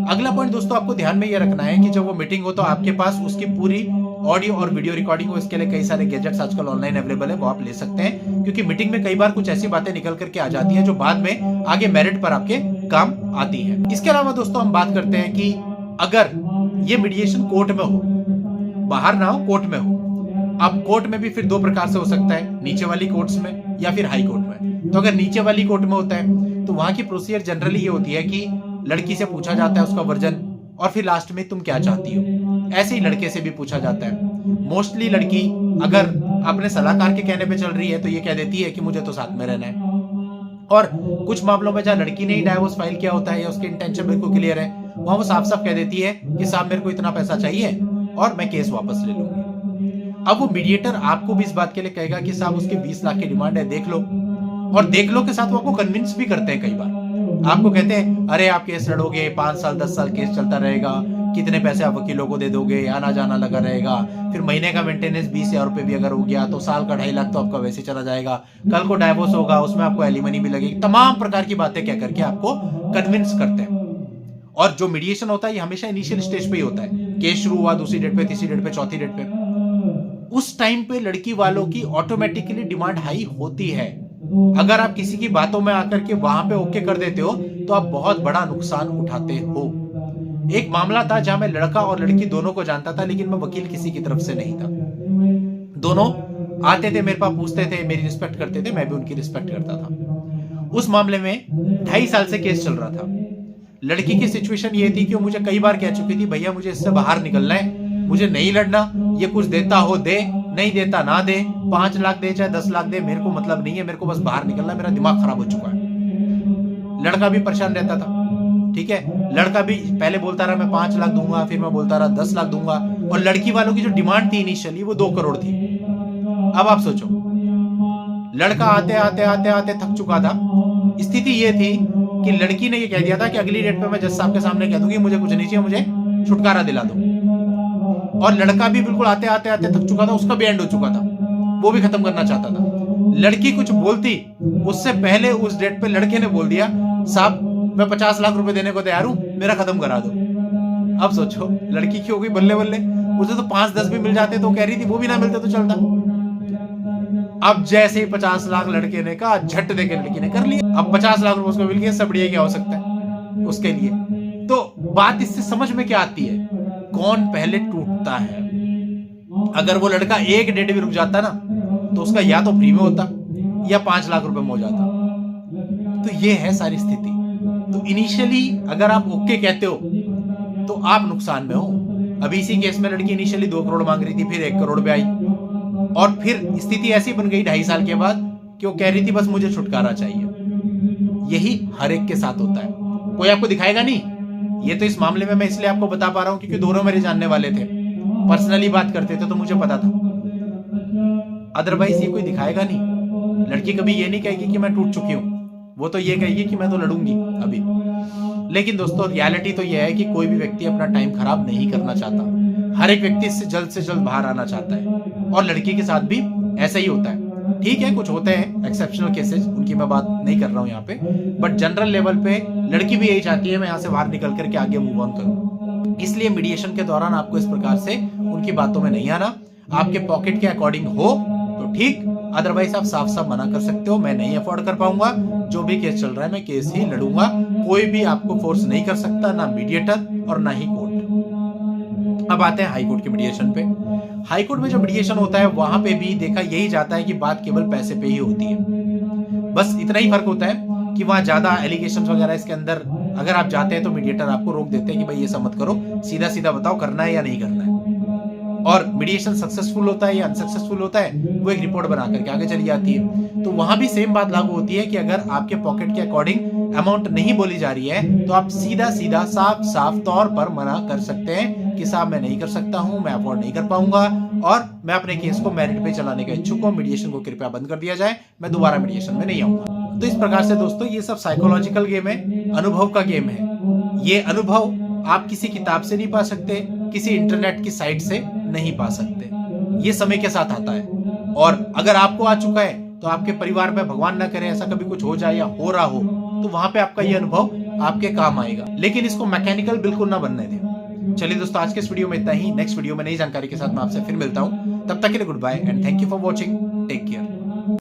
अगला पॉइंट दोस्तों आपको ध्यान में ये रखना है कि जब वो मीटिंग हो तो आपके पास उसकी पूरी ऑडियो और वीडियो रिकॉर्डिंग हो। इसके लिए कई सारे गैजेट्स आजकल ऑनलाइन अवेलेबल है, वो आप ले सकते हैं, क्योंकि मीटिंग में कई बार कुछ ऐसी बातें निकल करके आ जाती हैं जो बाद में आगे मेरिट पर आपके काम आती है। इसके अलावा दोस्तों हम बात करते हैं कि अगर ये मीडिएशन कोर्ट में हो, बाहर ना हो, कोर्ट में हो। अब कोर्ट में भी फिर दो प्रकार से हो सकता है, नीचे वाली कोर्ट्स में या फिर हाई कोर्ट में। तो अगर नीचे वाली कोर्ट में होता है तो वहां की प्रोसीजर जनरली ये होती है कि लड़की से पूछा जाता है उसका वर्जन, और फिर लास्ट में तुम क्या चाहती हो। ऐसे ही लड़के से भी पूछा जाता है। मोस्टली लड़की अगर अपने सलाहकार के कहने पे चल रही है तो ये कह देती है कि मुझे तो साथ में रहना है। और कुछ मामलों में जहां लड़की ने ही डाइवोर्स फाइल किया होता है या उसकी इंटेंशन बिल्कुल क्लियर है, वहां वो साफ साफ कह देती है कि साहब मेरे को इतना पैसा चाहिए और मैं केस वापस ले लूंगी। अब वो मीडिएटर आपको भी इस बात के लिए कहेगा कि साहब उसके 20 लाख की डिमांड है, देख लो। और देख लो के साथ वो आपको कन्विंस भी करते हैं। कई बार आपको कहते हैं अरे आप केस लड़ोगे, 5 साल 10 साल केस चलता रहेगा, कितने पैसे आप वकीलों को दे दोगे, आना जाना लगा रहेगा, फिर महीने का मेंटेनेंस 20,000 रुपए भी अगर हो गया तो साल का 2.5 लाख तो आपका वैसे चला जाएगा, कल को डाइवोर्स होगा उसमें आपको एलिमनी भी लगेगी। तमाम प्रकार की बातें कह करके आपको कन्विंस करते हैं। और जो मीडिएशन होता है ये हमेशा इनिशियल स्टेज पे ही होता है। केस शुरू हुआ, दूसरी डेट पे, तीसरी डेट पे, चौथी डेट पे, उस टाइम पे लड़की वालों की ऑटोमेटिकली डिमांड हाई होती है। अगर आप किसी की बातों में आकर के वहां पे ओके कर देते हो तो आप बहुत बड़ा नुकसान उठाते हो। एक मामला था जहां मैं लड़का और लड़की दोनों को जानता था, लेकिन मैं वकील किसी की तरफ से नहीं था। दोनों आते थे मेरे पास, पूछते थे, मेरी रिस्पेक्ट करते थे, मैं भी उनकी रिस्पेक्ट करता था। उस मामले में 2.5 साल से केस चल रहा था। लड़की की सिचुएशन ये थी कि वो मुझे कई बार कह चुकी थी भैया मुझे इससे बाहर निकलना है, मुझे नहीं लड़ना, ये कुछ देता हो दे, नहीं देता ना दे, 5 लाख दे चाहे 10 लाख दे, मेरे को मतलब नहीं है, मेरे को बस बाहर निकलना, मेरा दिमाग खराब हो चुका है। लड़का भी परेशान रहता था, ठीक है। लड़का भी पहले बोलता रहा मैं 5 लाख दूंगा, फिर मैं बोलता रहा 10 लाख दूंगा, और लड़की वालों की जो डिमांड थी इनिशियली वो 2 करोड़ थी। अब आप सोचो, लड़का आते आते आते आते थक चुका था। स्थिति ये थी कि लड़की ने ये कह दिया था कि अगली डेट पे मैं जज साहब के सामने कह दूंगी मुझे कुछ नहीं चाहिए, मुझे छुटकारा दिला दो। और लड़का भी बिल्कुल आते आते आते थक चुका था, उसका भी एंड हो चुका था, वो भी खत्म करना चाहता था। लड़की कुछ बोलती उससे पहले उस डेट पे लड़के ने बोल दिया साहब मैं 50 लाख रुपए देने को तैयार हूं, मेरा खत्म करा दो। अब सोचो लड़की की हो गई बल्ले बल्ले, उसे तो 5-10 भी मिल जाते तो कह रही थी, वो भी ना मिलते तो चलता। अब जैसे ही 50 लाख लड़के ने कहा, झट देके लड़की ने कर लिया। अब 50 लाख रुपए उसको मिल गया, सब बढ़िया क्या हो सकता है उसके लिए। तो बात इससे समझ में क्या आती है, कौन पहले टूटता है। अगर वो लड़का 1 डेट भी रुक जाता ना तो उसका या तो फ्री में होता या 5 लाख रुपए में हो जाता। तो ये है सारी स्थिति। तो इनिशियली अगर आप ओके कहते हो तो आप नुकसान में हो। अभी इसी केस में लड़की इनिशियली 2 करोड़ मांग रही थी, फिर 1 करोड़ पे आई, और फिर स्थिति ऐसी बन गई 2.5 साल के बाद कि वो कह रही थी बस मुझे छुटकारा चाहिए। यही हर एक के साथ होता है, कोई आपको दिखाएगा नहीं। ये तो इस मामले में मैं इसलिए आपको बता पा रहा हूं क्योंकि दोनों मेरे जानने वाले थे, पर्सनली बात करते थे तो मुझे पता था। अदरवाइज ये कोई दिखाएगा नहीं। लड़की कभी ये नहीं कहेगी कि मैं टूट चुकी हूं, वो तो ये कहेगी कि मैं तो लड़ूंगी अभी। लेकिन दोस्तों रियलिटी तो यह है कि कोई भी व्यक्ति अपना टाइम खराब नहीं करना चाहता। हर एक व्यक्ति इससे जल्द से जल्द बाहर आना चाहता है, और लड़की के साथ भी ऐसा ही होता है। ठीक है, कुछ होते हैं एक्सेप्शनल केसेस, उनकी मैं बात नहीं कर रहा हूं यहाँ पे, बट जनरल लेवल पे लड़की भी यही चाहती है मैं यहाँ से बाहर निकल करके आगे मूव ऑन करूं। इसलिए मीडिएशन के दौरान आपको इस प्रकार से उनकी बातों में नहीं आना। आपके पॉकेट के अकॉर्डिंग हो तो ठीक, अदरवाइज आप साफ साफ मना कर सकते हो, मैं नहीं अफोर्ड कर पाऊंगा, जो भी केस चल रहा है मैं केस ही लड़ूंगा। कोई भी आपको फोर्स नहीं कर सकता, ना मीडिएटर और ना ही कोर्ट। अब आते हैं हाई कोर्ट के मीडिएशन पे। हाई कोर्ट में जो मीडिएशन होता है वहां पे भी देखा यही जाता है कि बात केवल पैसे पे ही होती है। बस इतना ही फर्क होता है कि वहां ज्यादा एलिगेशन वगैरह इसके अंदर अगर आप जाते हैं तो मीडिएटर आपको रोक देते हैं कि भाई ये सब मत करो, सीधा सीधा बताओ करना है या नहीं करना है। और मीडिएशन सक्सेसफुल होता है या अनसक्सेसफुल होता है वो एक रिपोर्ट बना करके आगे चली जाती है। तो वहां भी सेम बात लागू होती है कि अगर आपके पॉकेट के अकॉर्डिंग अमाउंट नहीं बोली जा रही है तो आप सीधा सीधा साफ साफ तौर पर मना कर सकते हैं कि साहब मैं नहीं कर सकता हूं, मैं अफोर्ड नहीं कर पाऊंगा और मैं अपने केस को मेरिट पे चलाने का इच्छुक हूं, मीडिएशन को कृपया बंद कर दिया जाए, मैं दोबारा मीडिएशन में नहीं आऊंगा। तो इस प्रकार से दोस्तों ये सब साइकोलॉजिकल गेम है, अनुभव का गेम है। ये अनुभव आप किसी किताब से नहीं पा सकते, किसी इंटरनेट की साइट से नहीं पा सकते। ये समय के साथ आता है, और अगर आपको आ चुका है तो आपके परिवार में भगवान ना करे ऐसा कभी कुछ हो जाए या हो रहा हो तो वहां पे आपका ये अनुभव आपके काम आएगा, लेकिन इसको मैकेनिकल बिल्कुल ना बनने दें। चलिए दोस्तों, आज के इस वीडियो में इतना ही। नेक्स्ट वीडियो में नई जानकारी के साथ मैं आपसे फिर मिलता हूं। तब तक के लिए good bye and thank you for watching. Take care.